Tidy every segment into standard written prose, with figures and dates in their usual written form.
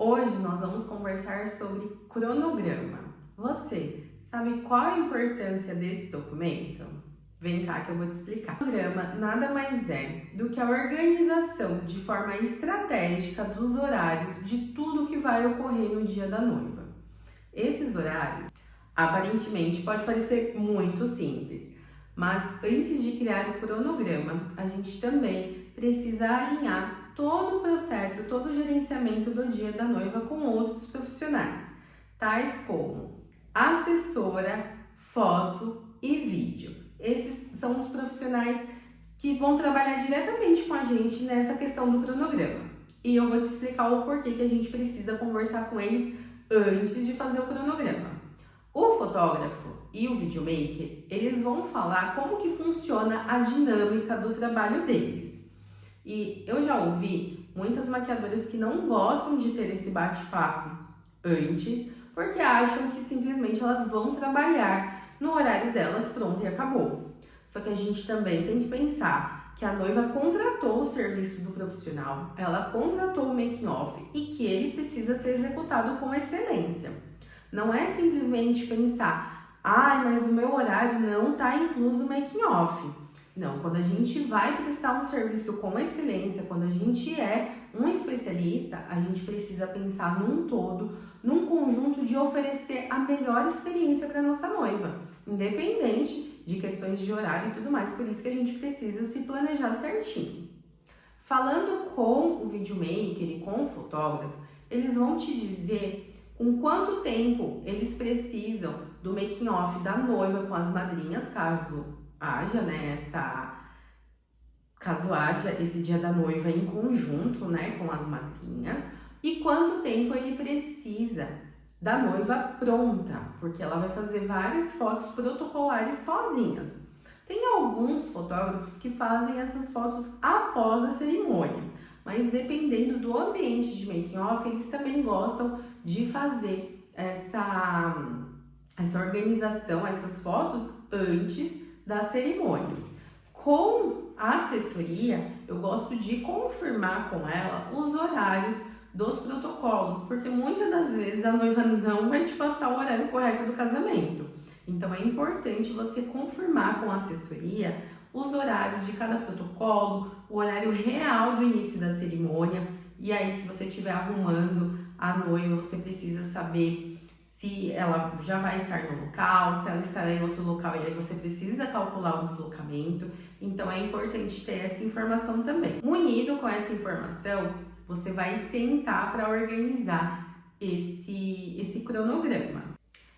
Hoje nós vamos conversar sobre cronograma. Você sabe qual a importância desse documento? Vem cá que eu vou te explicar. O cronograma nada mais é do que a organização de forma estratégica dos horários de tudo que vai ocorrer no dia da noiva. Esses horários, aparentemente, pode parecer muito simples, mas antes de criar o cronograma, a gente também precisa alinhar todo o processo, todo o gerenciamento do dia da noiva com outros profissionais, tais como assessora, foto e vídeo. Esses são os profissionais que vão trabalhar diretamente com a gente nessa questão do cronograma. E eu vou te explicar o porquê que a gente precisa conversar com eles antes de fazer o cronograma. O fotógrafo e o videomaker, eles vão falar como que funciona a dinâmica do trabalho deles. E eu já ouvi muitas maquiadoras que não gostam de ter esse bate-papo antes, porque acham que simplesmente elas vão trabalhar no horário delas, pronto, e acabou. Só que a gente também tem que pensar que a noiva contratou o serviço do profissional, ela contratou o making off e que ele precisa ser executado com excelência. Não é simplesmente pensar, mas o meu horário não está incluso o making off. Não, quando a gente vai prestar um serviço com excelência, quando a gente é um especialista, a gente precisa pensar num todo, num conjunto de oferecer a melhor experiência para nossa noiva, independente de questões de horário e tudo mais, por isso que a gente precisa se planejar certinho. Falando com o videomaker e com o fotógrafo, eles vão te dizer com quanto tempo eles precisam do making off da noiva com as madrinhas, caso haja esse dia da noiva em conjunto, com as madrinhas, e quanto tempo ele precisa da noiva pronta, porque ela vai fazer várias fotos protocolares sozinhas. Tem alguns fotógrafos que fazem essas fotos após a cerimônia, mas dependendo do ambiente de making off, eles também gostam de fazer essa organização, essas fotos antes da cerimônia. Com a assessoria, eu gosto de confirmar com ela os horários dos protocolos, porque muitas das vezes a noiva não vai te passar o horário correto do casamento. Então é importante você confirmar com a assessoria os horários de cada protocolo, o horário real do início da cerimônia. E aí, se você estiver arrumando a noiva, você precisa saber se ela já vai estar no local, se ela estará em outro local, e aí você precisa calcular o deslocamento. Então é importante ter essa informação também. Unido com essa informação, você vai sentar para organizar esse cronograma.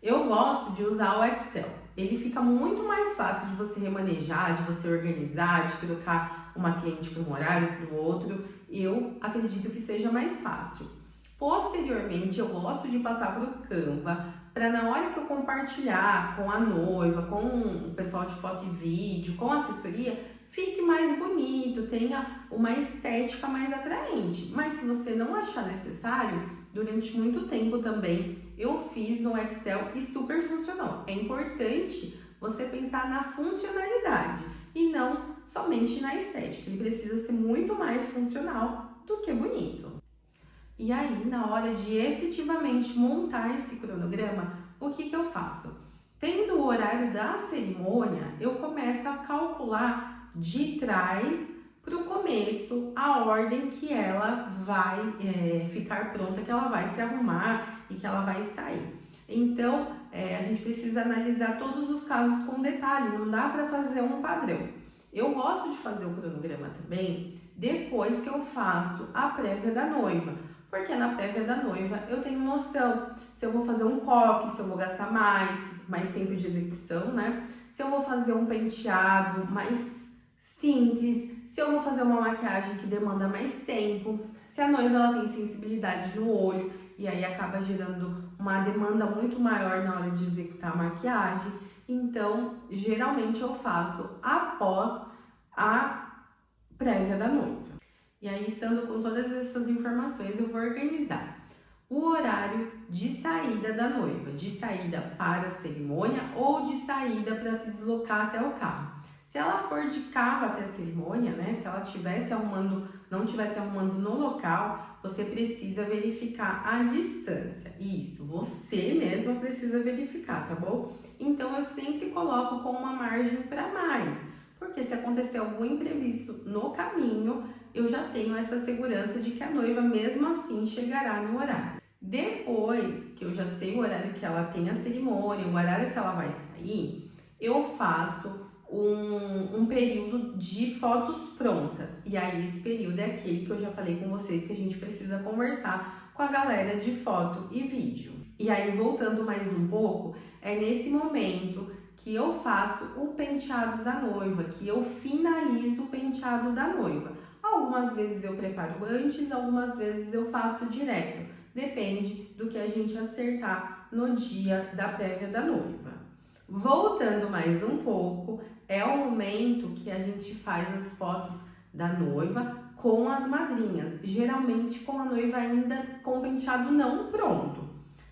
Eu gosto de usar o Excel. Ele fica muito mais fácil de você remanejar, de você organizar, de trocar uma cliente para um horário para o outro. Eu acredito que seja mais fácil. Posteriormente, eu gosto de passar para o Canva, para na hora que eu compartilhar com a noiva, com o pessoal de foto e vídeo, com a assessoria, fique mais bonito, tenha uma estética mais atraente. Mas se você não achar necessário, durante muito tempo também eu fiz no Excel e super funcionou. É importante você pensar na funcionalidade e não somente na estética. Ele precisa ser muito mais funcional do que bonito. E aí, na hora de efetivamente montar esse cronograma, o que eu faço? Tendo o horário da cerimônia, eu começo a calcular de trás para o começo a ordem que ela vai ficar pronta, que ela vai se arrumar e que ela vai sair. Então, a gente precisa analisar todos os casos com detalhe, não dá para fazer um padrão. Eu gosto de fazer o cronograma também depois que eu faço a prévia da noiva. Porque na prévia da noiva eu tenho noção se eu vou fazer um coque, se eu vou gastar mais tempo de execução, Se eu vou fazer um penteado mais simples, se eu vou fazer uma maquiagem que demanda mais tempo, se a noiva ela tem sensibilidade no olho e aí acaba gerando uma demanda muito maior na hora de executar a maquiagem. Então, geralmente eu faço após a prévia da noiva. E aí, estando com todas essas informações, eu vou organizar o horário de saída da noiva, de saída para a cerimônia ou de saída para se deslocar até o carro. Se ela for de carro até a cerimônia, né? Se ela não estivesse arrumando no local, você precisa verificar a distância. Isso, você mesma precisa verificar, tá bom? Então eu sempre coloco com uma margem para mais, porque se acontecer algum imprevisto no caminho, eu já tenho essa segurança de que a noiva mesmo assim chegará no horário. Depois que eu já sei o horário que ela tem a cerimônia, o horário que ela vai sair, eu faço um período de fotos prontas. E aí esse período é aquele que eu já falei com vocês que a gente precisa conversar com a galera de foto e vídeo. E aí, voltando mais um pouco, é nesse momento que eu faço o penteado da noiva, que eu finalizo o penteado da noiva. Algumas vezes eu preparo antes, algumas vezes eu faço direto. Depende do que a gente acertar no dia da prévia da noiva. Voltando mais um pouco, é o momento que a gente faz as fotos da noiva com as madrinhas, geralmente com a noiva ainda com o penteado não pronto.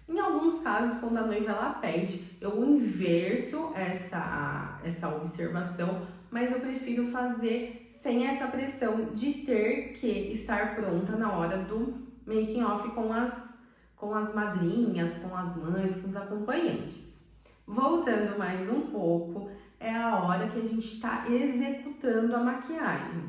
Em alguns casos, quando a noiva ela pede, eu inverto essa observação, mas eu prefiro fazer sem essa pressão de ter que estar pronta na hora do making off com as madrinhas, com as mães, com os acompanhantes. Voltando mais um pouco, é a hora que a gente está executando a maquiagem.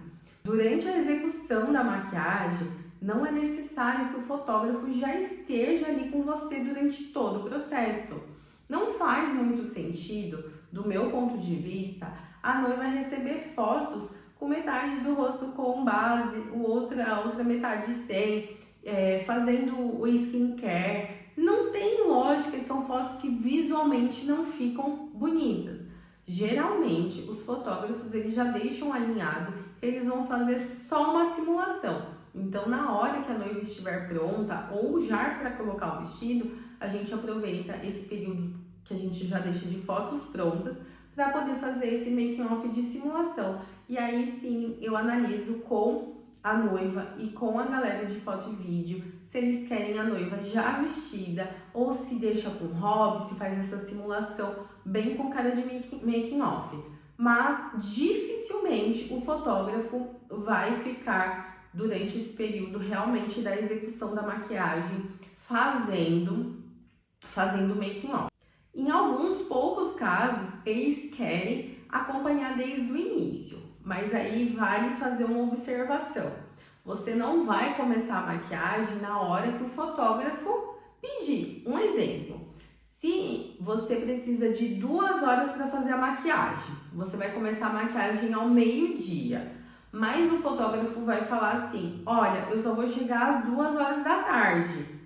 Durante a execução da maquiagem, não é necessário que o fotógrafo já esteja ali com você durante todo o processo. Não faz muito sentido, do meu ponto de vista, a noiva receber fotos com metade do rosto com base, a outra metade sem, fazendo o skincare. Não tem lógica, são fotos que visualmente não ficam bonitas. Geralmente, os fotógrafos eles já deixam alinhado que eles vão fazer só uma simulação. Então, na hora que a noiva estiver pronta ou já para colocar o vestido, a gente aproveita esse período que a gente já deixa de fotos prontas para poder fazer esse making off de simulação. E aí sim, eu analiso com a noiva e com a galera de foto e vídeo se eles querem a noiva já vestida ou se deixa com hobby, se faz essa simulação bem com cara de making off. Mas dificilmente o fotógrafo vai ficar durante esse período realmente da execução da maquiagem fazendo making off. Em alguns poucos casos, eles querem acompanhar desde o início, mas aí vale fazer uma observação. Você não vai começar a maquiagem na hora que o fotógrafo pedir. Um exemplo, se você precisa de 2 horas para fazer a maquiagem, você vai começar a maquiagem ao meio-dia, mas o fotógrafo vai falar assim, olha, eu só vou chegar às 2 horas da tarde.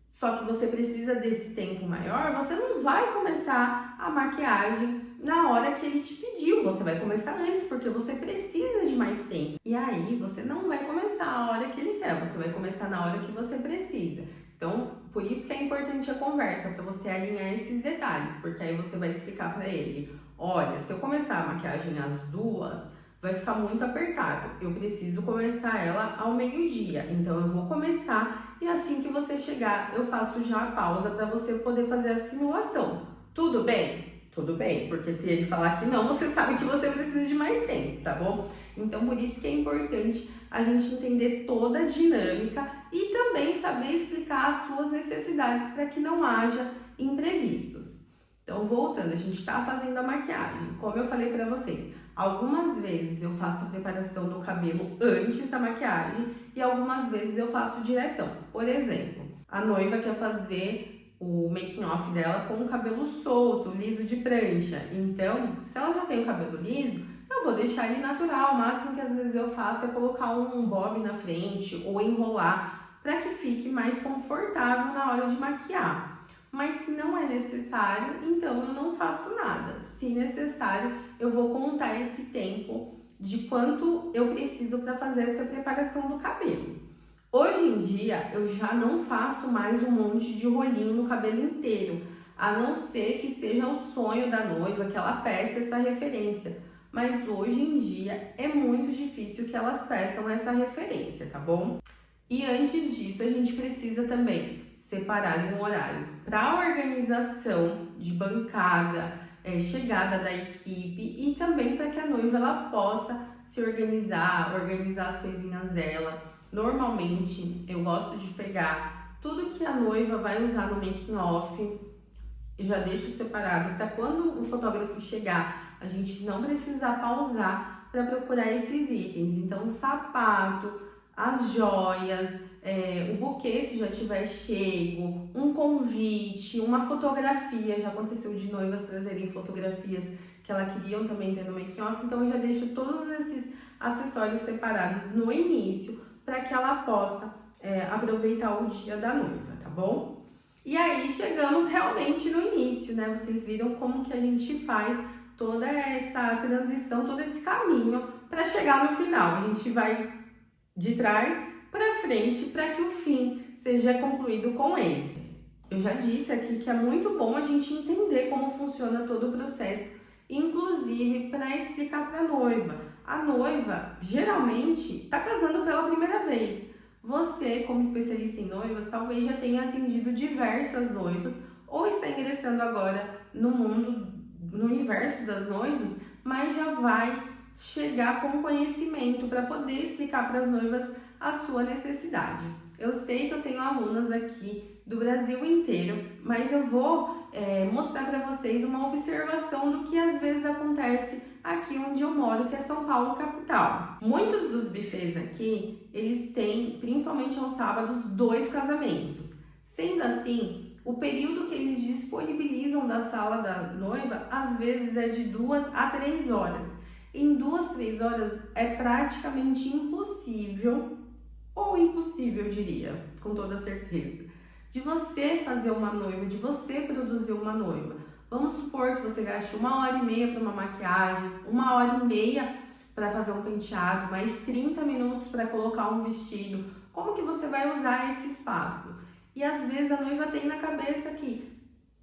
Só que você precisa desse tempo maior, você não vai começar a maquiagem na hora que ele te pediu, você vai começar antes, porque você precisa de mais tempo. E aí, você não vai começar a hora que ele quer, você vai começar na hora que você precisa. Então, por isso que é importante a conversa, para você alinhar esses detalhes, porque aí você vai explicar para ele, olha, se eu começar a maquiagem às 2, vai ficar muito apertado, eu preciso começar ela ao meio-dia, então eu vou começar e assim que você chegar, eu faço já a pausa para você poder fazer a simulação. Tudo bem? Tudo bem, porque se ele falar que não, você sabe que você precisa de mais tempo, tá bom? Então, por isso que é importante a gente entender toda a dinâmica e também saber explicar as suas necessidades para que não haja imprevistos. Então, voltando, a gente está fazendo a maquiagem, como eu falei para vocês, algumas vezes eu faço a preparação do cabelo antes da maquiagem e algumas vezes eu faço diretão. Por exemplo, a noiva quer fazer o making off dela com o cabelo solto, liso de prancha. Então, se ela já tem o cabelo liso, eu vou deixar ele natural. O máximo que às vezes eu faço é colocar um bob na frente ou enrolar para que fique mais confortável na hora de maquiar. Mas se não é necessário, então eu não faço nada. Se necessário, eu vou contar esse tempo de quanto eu preciso para fazer essa preparação do cabelo. Hoje em dia, eu já não faço mais um monte de rolinho no cabelo inteiro, a não ser que seja o sonho da noiva, que ela peça essa referência. Mas hoje em dia, é muito difícil que elas peçam essa referência, tá bom? E antes disso, a gente precisa também separar um horário para organização de bancada, chegada da equipe e também para que a noiva ela possa se organizar as coisinhas dela. Normalmente eu gosto de pegar tudo que a noiva vai usar no making off, já deixo separado para quando o fotógrafo chegar a gente não precisar pausar para procurar esses itens. Então o sapato, as joias, o buquê se já tiver chego, um convite, uma fotografia. Já aconteceu de noivas trazerem fotografias que ela queriam também ter no making off, então eu já deixo todos esses acessórios separados no início para que ela possa aproveitar o dia da noiva, tá bom? E aí chegamos realmente no início, né? Vocês viram como que a gente faz toda essa transição, todo esse caminho para chegar no final. A gente vai de trás para frente para que o fim seja concluído com êxito. Eu já disse aqui que é muito bom a gente entender como funciona todo o processo, inclusive para explicar para a noiva. A noiva geralmente está casando pela primeira vez. Você, como especialista em noivas, talvez já tenha atendido diversas noivas ou está ingressando agora no universo das noivas, mas já vai chegar com conhecimento para poder explicar para as noivas a sua necessidade. Eu sei que eu tenho alunas aqui do Brasil inteiro, mas eu vou mostrar para vocês uma observação do que às vezes acontece aqui onde eu moro, que é São Paulo, capital. Muitos dos buffets aqui, eles têm, principalmente aos sábados, 2 casamentos. Sendo assim, o período que eles disponibilizam da sala da noiva, às vezes é de 2 a 3 horas. Em 2, 3 horas é praticamente impossível, ou impossível eu diria, com toda certeza, de você fazer uma noiva, de você produzir uma noiva. Vamos supor que você gaste 1h30 para uma maquiagem, 1h30 para fazer um penteado, mais 30 minutos para colocar um vestido. Como que você vai usar esse espaço? E às vezes a noiva tem na cabeça que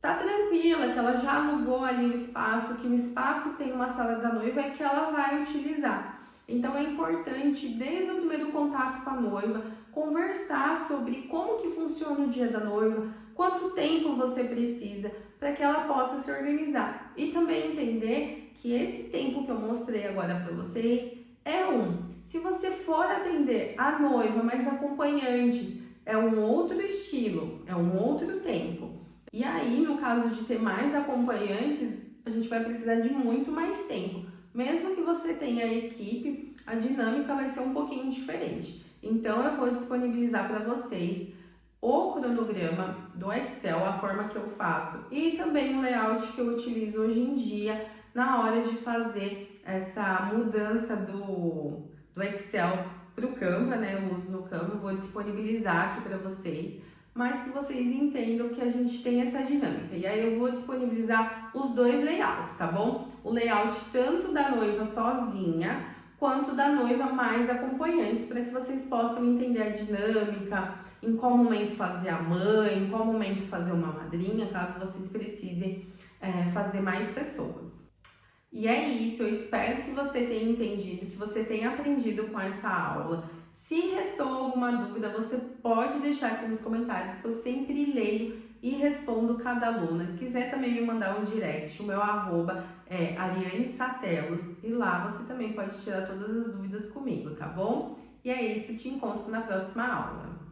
tá tranquila, que ela já alugou ali o espaço, que o espaço tem uma sala da noiva e que ela vai utilizar. Então é importante, desde o primeiro contato com a noiva, conversar sobre como que funciona o dia da noiva, quanto tempo você precisa para que ela possa se organizar. E também entender que esse tempo que eu mostrei agora para vocês se você for atender a noiva, mas acompanhantes, é um outro estilo, é um outro tempo. E aí, no caso de ter mais acompanhantes, a gente vai precisar de muito mais tempo. Mesmo que você tenha a equipe, a dinâmica vai ser um pouquinho diferente. Então, eu vou disponibilizar para vocês o cronograma do Excel, a forma que eu faço, e também o layout que eu utilizo hoje em dia na hora de fazer essa mudança do Excel para o Canva, né? Eu uso no Canva, eu vou disponibilizar aqui para vocês, mas que vocês entendam que a gente tem essa dinâmica. E aí eu vou disponibilizar os 2 layouts, tá bom? O layout tanto da noiva sozinha, quanto da noiva mais acompanhantes, para que vocês possam entender a dinâmica, em qual momento fazer a mãe, em qual momento fazer uma madrinha, caso vocês precisem fazer mais pessoas. E é isso, eu espero que você tenha entendido, que você tenha aprendido com essa aula. Se restou alguma dúvida, você pode deixar aqui nos comentários, que eu sempre leio e respondo cada aluna. Quiser também me mandar um direct, o meu arroba é Ariane Satellos, e lá você também pode tirar todas as dúvidas comigo, tá bom? E é isso, te encontro na próxima aula.